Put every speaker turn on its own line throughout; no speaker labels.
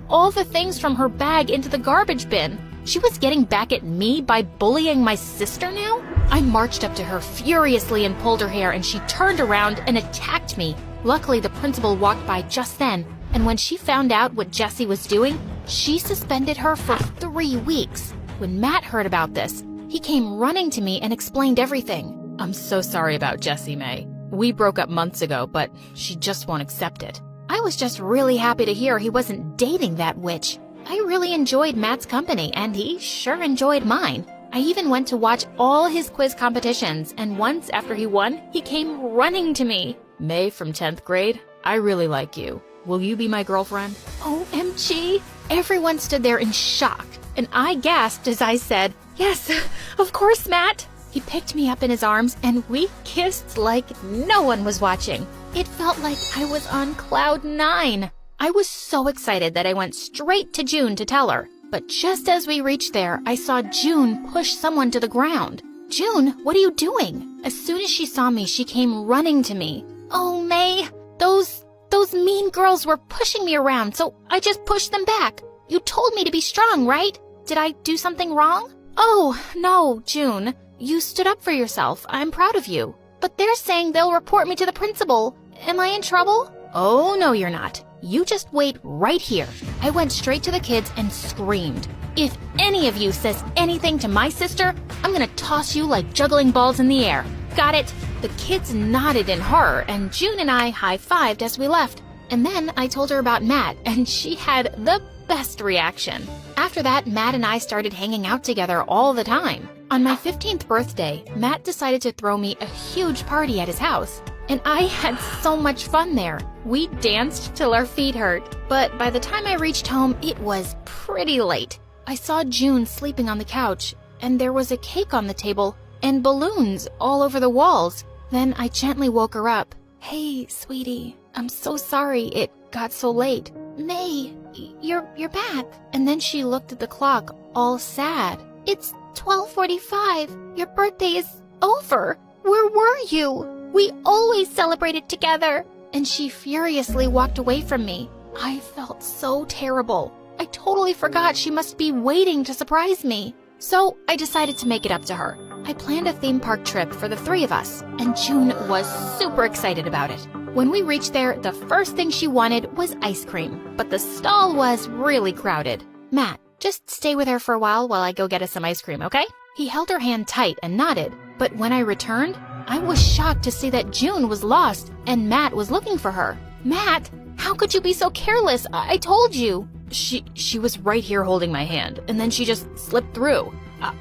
all the things from her bag into the garbage bin. She was getting back at me by bullying my sister now? I marched up to her furiously and pulled her hair, and she turned around and attacked me. Luckily, the principal walked by just then, and when she found out what Jessie was doing, she suspended her for 3 weeks. When Matt heard about this, he came running to me and explained everything. I'm so sorry about Jessie, May. We broke up months ago, but she just won't accept it. I was just really happy to hear he wasn't dating that witch. I really enjoyed Matt's company, and he sure enjoyed mine. I even went to watch all his quiz competitions, and once after he won, he came running to me. May from 10th grade, I really like you. Will you be my girlfriend? OMG! Everyone stood there in shock, and I gasped as I said, yes, of course, Matt. He picked me up in his arms, and we kissed like no one was watching. It felt like I was on cloud 9. I was so excited that I went straight to June to tell her. But just as we reached there, I saw June push someone to the ground. June, what are you doing? As soon as she saw me, she came running to me. Oh, May, those mean girls were pushing me around, so I just pushed them back. You told me to be strong, right? Did I do something wrong? Oh, no, June. You stood up for yourself. I'm proud of you. But they're saying they'll report me to the principal. Am I in trouble? Oh, no, you're not. You just wait right here. I went straight to the kids and screamed. If any of you says anything to my sister, I'm gonna toss you like juggling balls in the air. Got it? The kids nodded in horror, and June and I high-fived as we left. And then I told her about Matt, and she had the best reaction. After that, Matt and I started hanging out together all the time. On my 15th birthday, Matt decided to throw me a huge party at his house, and I had so much fun there. We danced till our feet hurt, but by the time I reached home, it was pretty late. I saw June sleeping on the couch, and there was a cake on the table and balloons all over the walls. Then I gently woke her up. Hey, sweetie, I'm so sorry it got so late. May, you're back. And then she looked at the clock, all sad. It's 12:45. Your birthday is over. Where were you? We always celebrated together. And she furiously walked away from me. I felt so terrible. I totally forgot she must be waiting to surprise me. So I decided to make it up to her. I planned a theme park trip for the 3 of us, and June was super excited about it. When we reached there, the first thing she wanted was ice cream, but the stall was really crowded. Matt, just stay with her for a while I go get us some ice cream, okay? He held her hand tight and nodded, but when I returned, I was shocked to see that June was lost and Matt was looking for her. Matt, how could you be so careless? I told you. She was right here holding my hand, and then she just slipped through.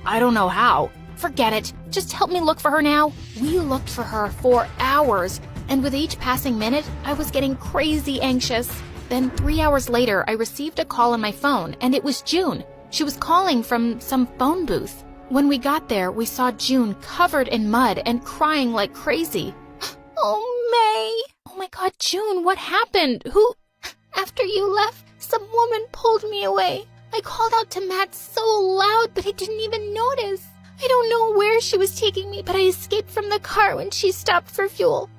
I don't know how. Forget it. Just help me look for her now. We looked for her for hours, and with each passing minute, I was getting crazy anxious. Then 3 hours later, I received a call on my phone, and it was June. She was calling from some phone booth. When we got there, we saw June covered in mud and crying like crazy. Oh, May. Oh my God, June, what happened? After you left, some woman pulled me away. I called out to Matt so loud, but he didn't even notice. I don't know where she was taking me, but I escaped from the car when she stopped for fuel.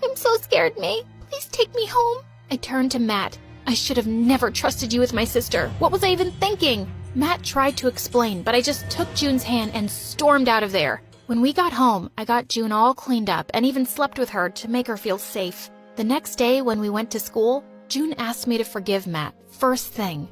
I'm so scared, May. Please take me home. I turned to Matt. I should have never trusted you with my sister. What was I even thinking? Matt tried to explain, but I just took June's hand and stormed out of there. When we got home, I got June all cleaned up and even slept with her to make her feel safe. The next day when we went to school, June asked me to forgive Matt, first thing.